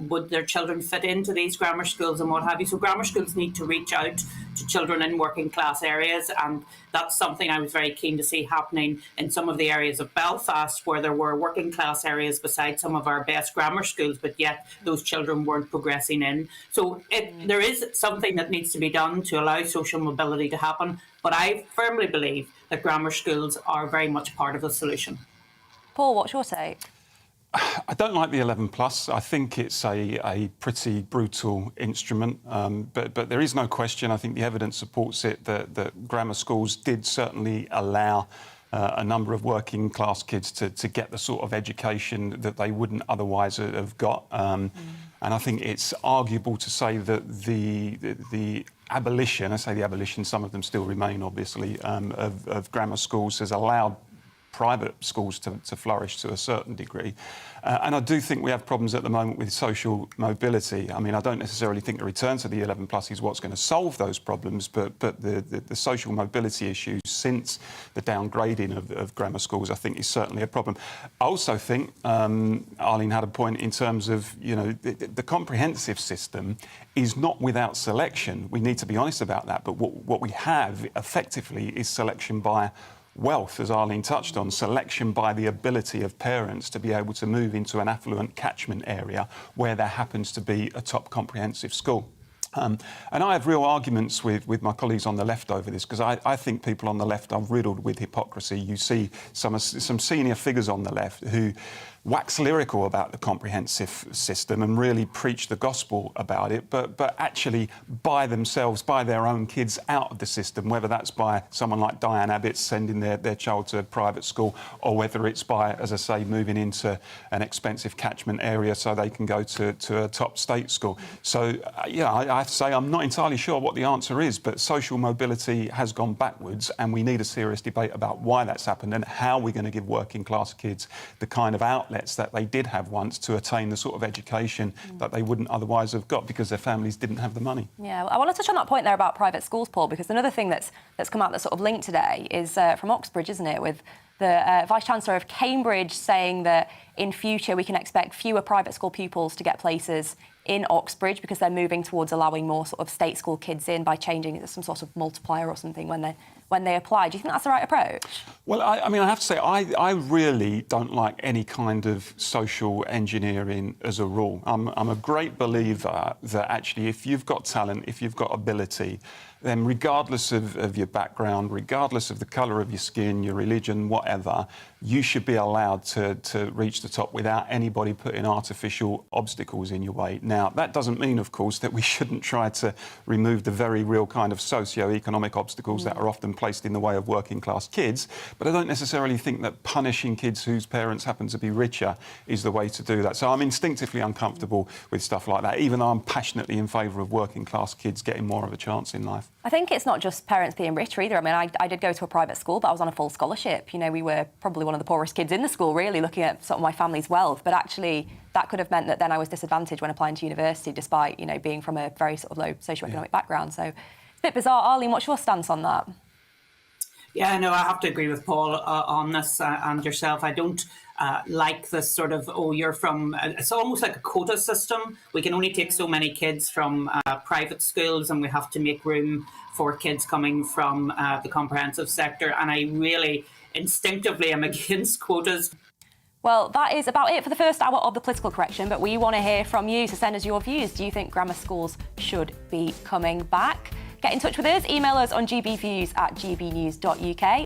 would their children fit into these grammar schools and what have you. So grammar schools need to reach out to children in working class areas, and that's something I was very keen to see happening in some of the areas of Belfast where there were working class areas beside some of our best grammar schools, but yet those children weren't progressing in. So there is something that needs to be done to allow social mobility to happen, but I firmly believe that grammar schools are very much part of the solution. Paul, what's your take? I don't like the 11 plus. I think it's a pretty brutal instrument, but there is no question. I think the evidence supports it that grammar schools did certainly allow a number of working class kids to get the sort of education that they wouldn't otherwise have got. And I think it's arguable to say that the abolition, I say the abolition, some of them still remain obviously, of grammar schools has allowed private schools to flourish to a certain degree. And I do think we have problems at the moment with social mobility. I mean, I don't necessarily think the return to the 11 plus is what's going to solve those problems, but the social mobility issues since the downgrading of grammar schools, I think, is certainly a problem. I also think, Arlene had a point in terms of, the comprehensive system is not without selection. We need to be honest about that. But what we have effectively is selection by wealth, as Arlene touched on, selection by the ability of parents to be able to move into an affluent catchment area where there happens to be a top comprehensive school. And I have real arguments with my colleagues on the left over this, because I think people on the left are riddled with hypocrisy. You see some senior figures on the left who wax lyrical about the comprehensive system and really preach the gospel about it, but actually buy themselves, buy their own kids out of the system, whether that's by someone like Diane Abbott sending their child to a private school, or whether it's by, as I say, moving into an expensive catchment area so they can go to a top state school. So, yeah, I have to say I'm not entirely sure what the answer is, but social mobility has gone backwards, and we need a serious debate about why that's happened and how we're going to give working class kids the kind of outlets that they did have once to attain the sort of education that they wouldn't otherwise have got because their families didn't have the money. Yeah, I want to touch on that point there about private schools, Paul, because another thing that's come out that's sort of linked today is from Oxbridge, isn't it, with the Vice-Chancellor of Cambridge saying that in future we can expect fewer private school pupils to get places in Oxbridge because they're moving towards allowing more sort of state school kids in by changing some sort of multiplier or something when they apply. Do you think that's the right approach? Well, I mean, I have to say, I really don't like any kind of social engineering as a rule. I'm a great believer that actually if you've got talent, if you've got ability, then regardless of your background, regardless of the colour of your skin, your religion, whatever, you should be allowed to reach the top without anybody putting artificial obstacles in your way. Now, that doesn't mean, of course, that we shouldn't try to remove the very real kind of socio-economic obstacles that are often placed in the way of working class kids, but I don't necessarily think that punishing kids whose parents happen to be richer is the way to do that. So I'm instinctively uncomfortable with stuff like that, even though I'm passionately in favour of working class kids getting more of a chance in life. I think it's not just parents being richer either. I mean, I did go to a private school, but I was on a full scholarship. You know, we were probably one of the poorest kids in the school, really, looking at sort of my family's wealth. But actually, that could have meant that then I was disadvantaged when applying to university, despite, you know, being from a very sort of low socioeconomic background. So it's a bit bizarre. Arlene, what's your stance on that? Yeah, no, I have to agree with Paul on this and yourself. I don't like this sort of, you're from, it's almost like a quota system. We can only take so many kids from private schools and we have to make room for kids coming from the comprehensive sector. And I really instinctively am against quotas. Well, that is about it for the first hour of the political correction, but we want to hear from you, so send us your views. Do you think grammar schools should be coming back? Get in touch with us, email us on gbviews@gbnews.uk.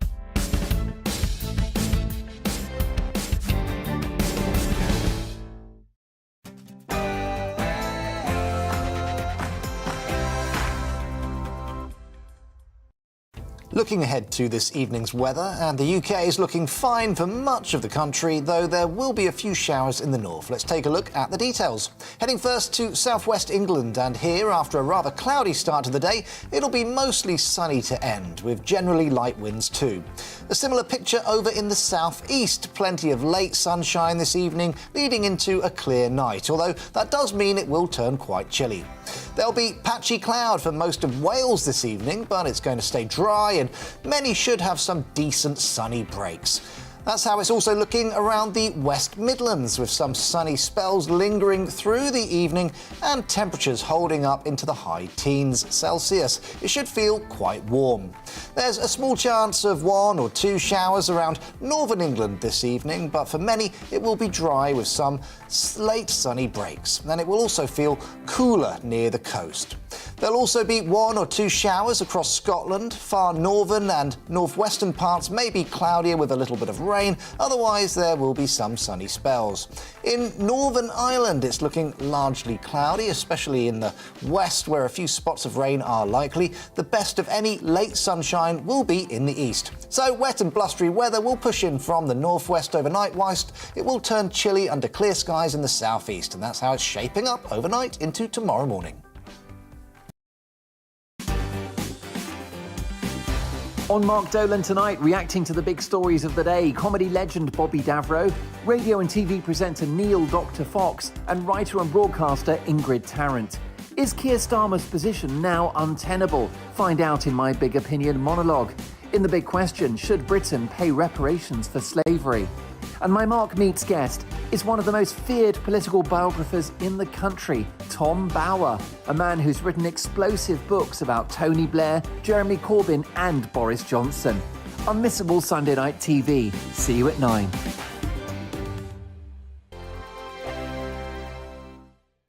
Looking ahead to this evening's weather, and the UK is looking fine for much of the country, though there will be a few showers in the north. Let's take a look at the details. Heading first to southwest England, and here, after a rather cloudy start to the day, it'll be mostly sunny to end, with generally light winds too. A similar picture over in the southeast. Plenty of late sunshine this evening, leading into a clear night, although that does mean it will turn quite chilly. There'll be patchy cloud for most of Wales this evening, but it's going to stay dry and many should have some decent sunny breaks. That's how it's also looking around the West Midlands, with some sunny spells lingering through the evening and temperatures holding up into the high teens Celsius. It should feel quite warm. There's a small chance of 1 or 2 showers around northern England this evening, but for many it will be dry with some late sunny breaks. And it will also feel cooler near the coast. There'll also be 1 or 2 showers across Scotland. Far northern and northwestern parts may be cloudier with a little bit of rain. Otherwise, there will be some sunny spells. In Northern Ireland, it's looking largely cloudy, especially in the west, where a few spots of rain are likely. The best of any late sunshine will be in the east. So wet and blustery weather will push in from the northwest overnight, whilst it will turn chilly under clear skies in the southeast. And that's how it's shaping up overnight into tomorrow morning. On Mark Dolan tonight, reacting to the big stories of the day, comedy legend Bobby Davro, radio and TV presenter Neil Dr. Fox, and writer and broadcaster Ingrid Tarrant. Is Keir Starmer's position now untenable? Find out in my Big Opinion monologue. In the big question, should Britain pay reparations for slavery? And my Mark Meets guest is one of the most feared political biographers in the country, Tom Bower, a man who's written explosive books about Tony Blair, Jeremy Corbyn and Boris Johnson. Unmissable Sunday night TV. See you at 9.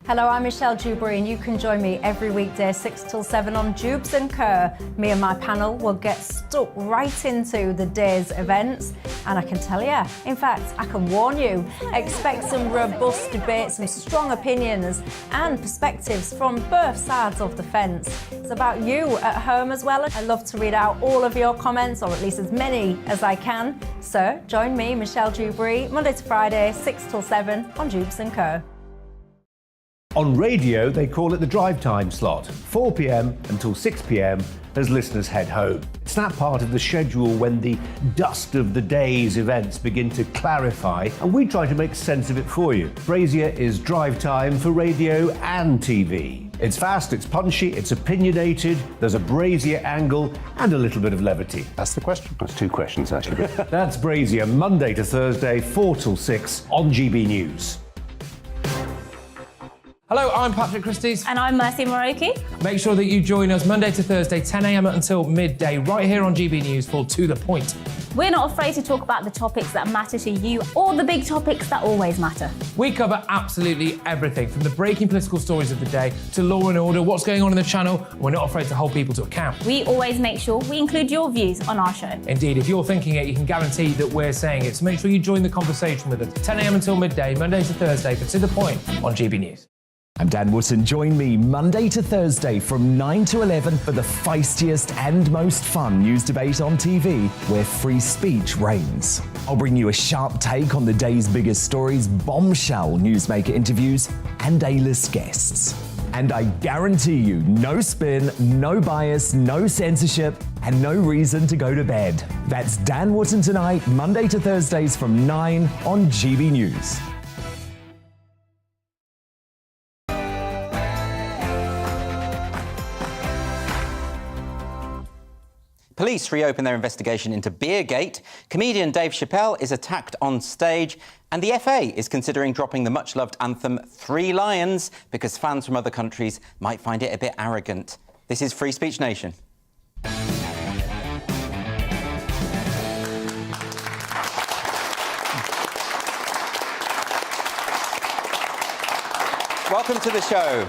Hello, I'm Michelle Dewberry and you can join me every weekday 6 till 7 on Jubes & Kerr. Me and my panel will get stuck right into the day's events And I can tell you, in fact, I can warn you, expect some robust debate, some strong opinions and perspectives from both sides of the fence. It's about you at home as well. I love to read out all of your comments, or at least as many as I can. So join me, Michelle Dewberry, Monday to Friday, 6 till 7 on Jubes & Co. On radio, they call it the drive time slot, 4 p.m. until 6 p.m. as listeners head home. It's that part of the schedule when the dust of the day's events begin to clarify, and we try to make sense of it for you. Brazier is drive time for radio and TV. It's fast, it's punchy, it's opinionated, there's a Brazier angle and a little bit of levity. That's the question. That's two questions, actually. That's Brazier, Monday to Thursday, 4 till 6 on GB News. Hello, I'm Patrick Christie's. And I'm Mercy Moroki. Make sure that you join us Monday to Thursday, 10 a.m. until midday, right here on GB News for To The Point. We're not afraid to talk about the topics that matter to you or the big topics that always matter. We cover absolutely everything, from the breaking political stories of the day to law and order, what's going on in the channel. We're not afraid to hold people to account. We always make sure we include your views on our show. Indeed, if you're thinking it, you can guarantee that we're saying it. So make sure you join the conversation with us, 10 a.m. until midday, Monday to Thursday, for To The Point on GB News. I'm Dan Wootton. Join me Monday to Thursday from 9 to 11 for the feistiest and most fun news debate on TV, where free speech reigns. I'll bring you a sharp take on the day's biggest stories, bombshell newsmaker interviews, and A-list guests. And I guarantee you, no spin, no bias, no censorship, and no reason to go to bed. That's Dan Wootton Tonight, Monday to Thursdays from 9 on GB News. Police reopen their investigation into Beergate. Comedian Dave Chappelle is attacked on stage. And the FA is considering dropping the much-loved anthem Three Lions because fans from other countries might find it a bit arrogant. This is Free Speech Nation. Welcome to the show.